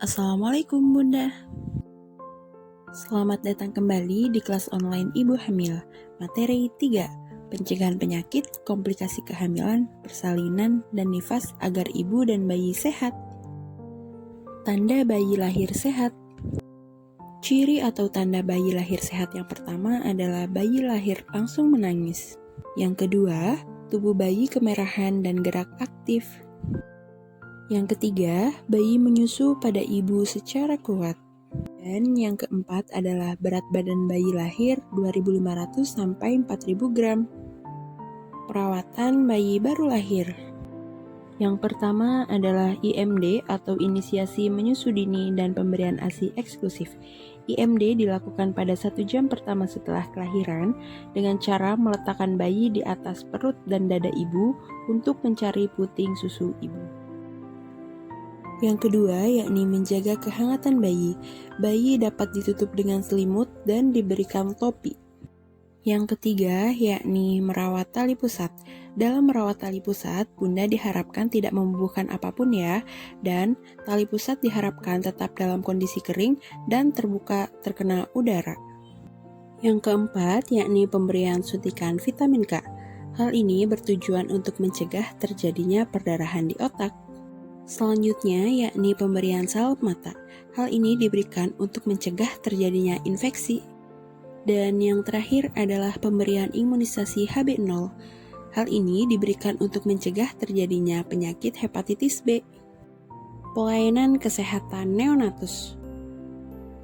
Assalamualaikum Bunda. Selamat datang kembali di kelas online Ibu Hamil. Materi 3, pencegahan penyakit, komplikasi kehamilan, persalinan, dan nifas agar ibu dan bayi sehat. Tanda bayi lahir sehat. Ciri atau tanda bayi lahir sehat yang pertama adalah bayi lahir langsung menangis. Yang kedua, tubuh bayi kemerahan dan gerak aktif. Yang ketiga, bayi menyusu pada ibu secara kuat. Dan yang keempat adalah berat badan bayi lahir 2.500 sampai 4.000 gram. Perawatan bayi baru lahir. Yang pertama adalah IMD atau inisiasi menyusu dini dan pemberian ASI eksklusif. IMD dilakukan pada 1 jam pertama setelah kelahiran dengan cara meletakkan bayi di atas perut dan dada ibu untuk mencari puting susu ibu. Yang kedua yakni menjaga kehangatan bayi. Bayi dapat ditutup dengan selimut dan diberikan topi. Yang ketiga yakni merawat tali pusat. Dalam merawat tali pusat, Bunda diharapkan tidak membubuhkan apapun ya, dan tali pusat diharapkan tetap dalam kondisi kering dan terbuka terkena udara. Yang keempat yakni pemberian suntikan vitamin K. Hal ini bertujuan untuk mencegah terjadinya perdarahan di otak. Selanjutnya yakni pemberian salep mata. Hal ini diberikan untuk mencegah terjadinya infeksi. Dan yang terakhir adalah pemberian imunisasi HB0. Hal ini diberikan untuk mencegah terjadinya penyakit hepatitis B. Pelayanan kesehatan neonatus.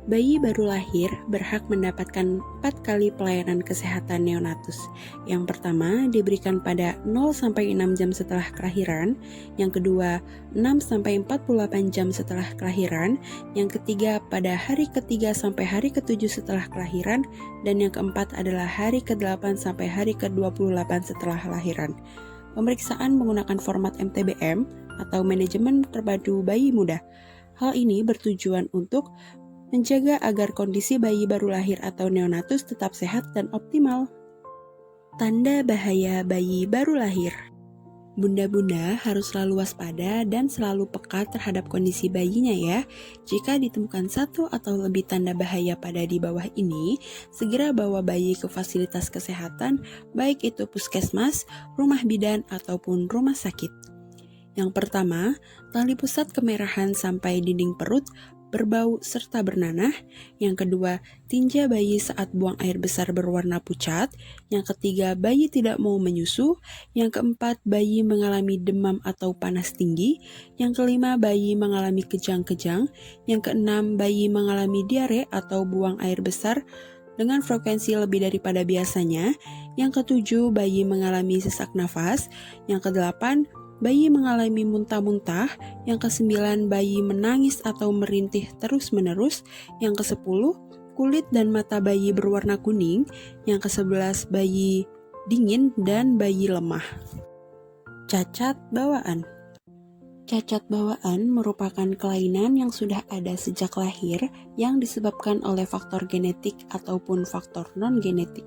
Bayi baru lahir berhak mendapatkan 4 kali pelayanan kesehatan neonatus. Yang pertama diberikan pada 0-6 jam setelah kelahiran, yang kedua 6-48 jam setelah kelahiran, yang ketiga pada hari ke-3 sampai hari ke-7 setelah kelahiran, dan yang keempat adalah hari ke-8 sampai hari ke-28 setelah kelahiran. Pemeriksaan menggunakan format MTBM atau manajemen terpadu bayi muda. Hal ini bertujuan untuk menjaga agar kondisi bayi baru lahir atau neonatus tetap sehat dan optimal. Tanda bahaya bayi baru lahir. Bunda-bunda harus selalu waspada dan selalu peka terhadap kondisi bayinya ya. Jika ditemukan 1 atau lebih tanda bahaya pada di bawah ini, segera bawa bayi ke fasilitas kesehatan, baik itu puskesmas, rumah bidan, ataupun rumah sakit. Yang pertama, tali pusat kemerahan sampai dinding perut, berbau serta bernanah. Yang kedua, tinja bayi saat buang air besar berwarna pucat. Yang ketiga, bayi tidak mau menyusu. Yang keempat, bayi mengalami demam atau panas tinggi. Yang kelima, bayi mengalami kejang-kejang. Yang keenam, bayi mengalami diare atau buang air besar dengan frekuensi lebih daripada biasanya. Yang ketujuh, bayi mengalami sesak nafas. Yang kedelapan, bayi mengalami muntah-muntah. Yang ke-9, bayi menangis atau merintih terus-menerus. Yang ke-10, kulit dan mata bayi berwarna kuning. Yang ke-11, bayi dingin dan bayi lemah. Cacat bawaan. Cacat bawaan merupakan kelainan yang sudah ada sejak lahir yang disebabkan oleh faktor genetik ataupun faktor non-genetik.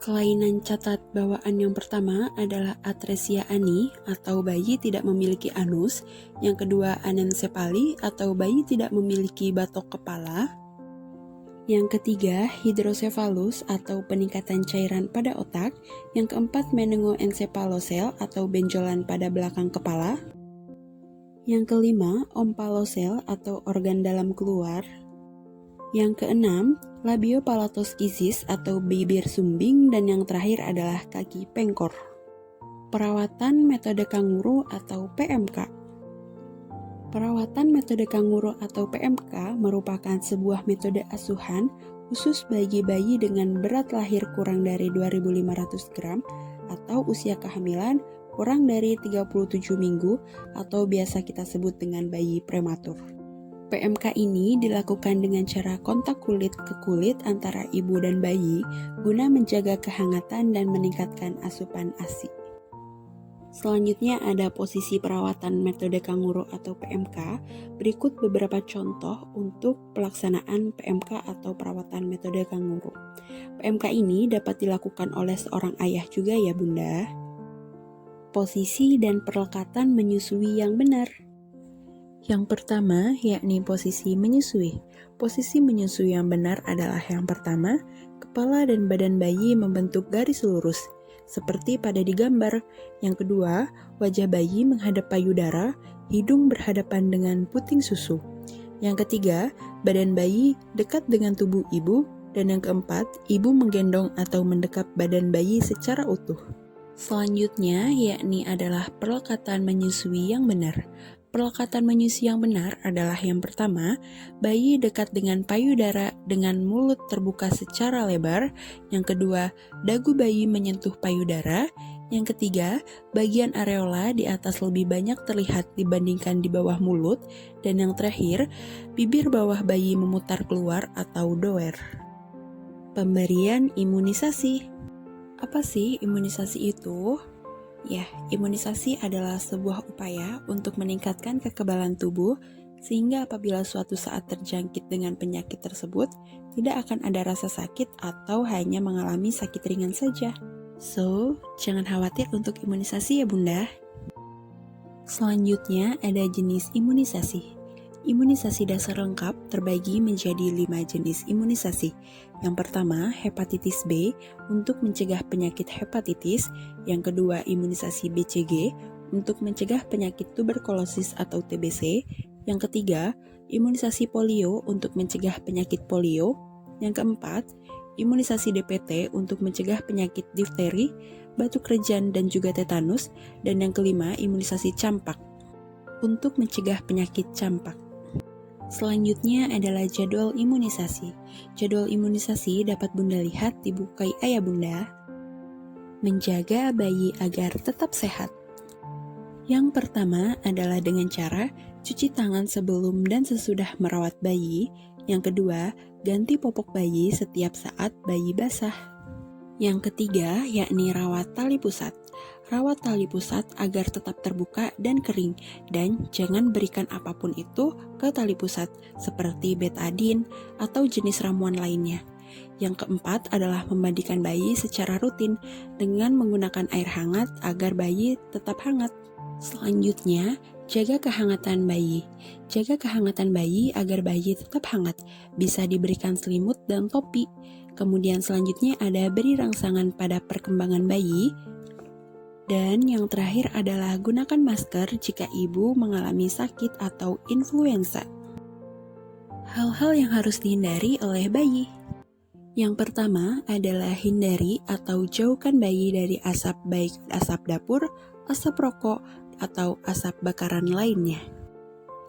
Kelainan cacat bawaan yang pertama adalah atresia ani atau bayi tidak memiliki anus, yang kedua anencephaly atau bayi tidak memiliki batok kepala, yang ketiga hidrocephalus atau peningkatan cairan pada otak, yang keempat menengoencephalocele atau benjolan pada belakang kepala, yang kelima omphalocele atau organ dalam keluar, yang keenam, labiopalatoskisis atau bibir sumbing, dan yang terakhir adalah kaki pengkor. Perawatan metode kanguru atau PMK. Perawatan metode kanguru atau PMK merupakan sebuah metode asuhan khusus bagi bayi dengan berat lahir kurang dari 2.500 gram atau usia kehamilan kurang dari 37 minggu atau biasa kita sebut dengan bayi prematur. PMK ini dilakukan dengan cara kontak kulit ke kulit antara ibu dan bayi guna menjaga kehangatan dan meningkatkan asupan ASI. Selanjutnya ada posisi perawatan metode kanguru atau PMK. Berikut beberapa contoh untuk pelaksanaan PMK atau perawatan metode kanguru. PMK ini dapat dilakukan oleh seorang ayah juga ya Bunda. Posisi dan perlekatan menyusui yang benar. Yang pertama, yakni posisi menyusui. Posisi menyusui yang benar adalah yang pertama, kepala dan badan bayi membentuk garis lurus, seperti pada di gambar. Yang kedua, wajah bayi menghadap payudara, hidung berhadapan dengan puting susu. Yang ketiga, badan bayi dekat dengan tubuh ibu. Dan yang keempat, ibu menggendong atau mendekap badan bayi secara utuh. Selanjutnya, yakni adalah perlekatan menyusui yang benar. Perlekatan menyusui yang benar adalah yang pertama, bayi dekat dengan payudara dengan mulut terbuka secara lebar. Yang kedua, dagu bayi menyentuh payudara. Yang ketiga, bagian areola di atas lebih banyak terlihat dibandingkan di bawah mulut. Dan yang terakhir, bibir bawah bayi memutar keluar atau doer. Pemberian imunisasi. Apa sih imunisasi itu? Ya, imunisasi adalah sebuah upaya untuk meningkatkan kekebalan tubuh sehingga apabila suatu saat terjangkit dengan penyakit tersebut, tidak akan ada rasa sakit atau hanya mengalami sakit ringan saja. So, jangan khawatir untuk imunisasi ya Bunda. Selanjutnya ada jenis imunisasi. Imunisasi dasar lengkap terbagi menjadi 5 jenis imunisasi. Yang pertama, hepatitis B untuk mencegah penyakit hepatitis. Yang kedua, imunisasi BCG untuk mencegah penyakit tuberkulosis atau TBC. Yang ketiga, imunisasi polio untuk mencegah penyakit polio. Yang keempat, imunisasi DPT untuk mencegah penyakit difteri, batuk rejan dan juga tetanus. Dan yang kelima, imunisasi campak untuk mencegah penyakit campak. Selanjutnya adalah jadwal imunisasi. Jadwal imunisasi dapat Bunda lihat di buku ayah Bunda. Menjaga bayi agar tetap sehat. Yang pertama adalah dengan cara cuci tangan sebelum dan sesudah merawat bayi. Yang kedua, ganti popok bayi setiap saat bayi basah. Yang ketiga, yakni rawat tali pusat. Rawat tali pusat agar tetap terbuka dan kering, dan jangan berikan apapun itu ke tali pusat, seperti betadine atau jenis ramuan lainnya. Yang keempat adalah memandikan bayi secara rutin dengan menggunakan air hangat agar bayi tetap hangat. Selanjutnya, jaga kehangatan bayi. Jaga kehangatan bayi agar bayi tetap hangat, bisa diberikan selimut dan topi. Kemudian selanjutnya ada beri rangsangan pada perkembangan bayi. Dan yang terakhir adalah gunakan masker jika ibu mengalami sakit atau influenza. Hal-hal yang harus dihindari oleh bayi. Yang pertama adalah hindari atau jauhkan bayi dari asap, baik asap dapur, asap rokok, atau asap bakaran lainnya.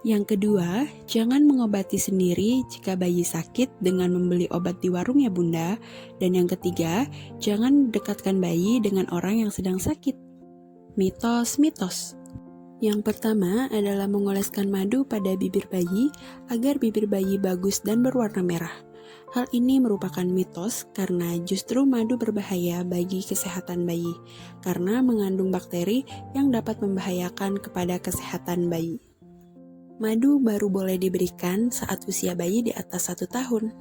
Yang kedua, jangan mengobati sendiri jika bayi sakit dengan membeli obat di warung ya Bunda. Dan yang ketiga, jangan dekatkan bayi dengan orang yang sedang sakit. Mitos-mitos. Yang pertama adalah mengoleskan madu pada bibir bayi agar bibir bayi bagus dan berwarna merah. Hal ini merupakan mitos karena justru madu berbahaya bagi kesehatan bayi karena mengandung bakteri yang dapat membahayakan kepada kesehatan bayi. Madu baru boleh diberikan saat usia bayi di atas 1 tahun.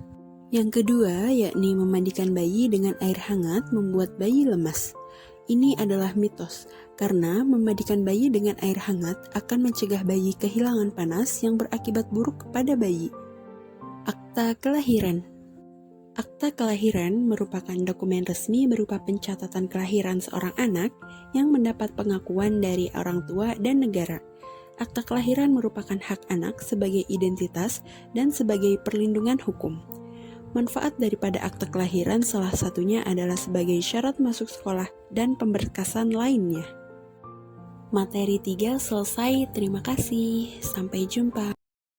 Yang kedua, yakni memandikan bayi dengan air hangat membuat bayi lemas. Ini adalah mitos, karena memandikan bayi dengan air hangat akan mencegah bayi kehilangan panas yang berakibat buruk kepada bayi. Akta kelahiran. Akta kelahiran merupakan dokumen resmi berupa pencatatan kelahiran seorang anak yang mendapat pengakuan dari orang tua dan negara. Akta kelahiran merupakan hak anak sebagai identitas dan sebagai perlindungan hukum. Manfaat daripada akta kelahiran salah satunya adalah sebagai syarat masuk sekolah dan pemberkasan lainnya. Materi 3 selesai, terima kasih, sampai jumpa.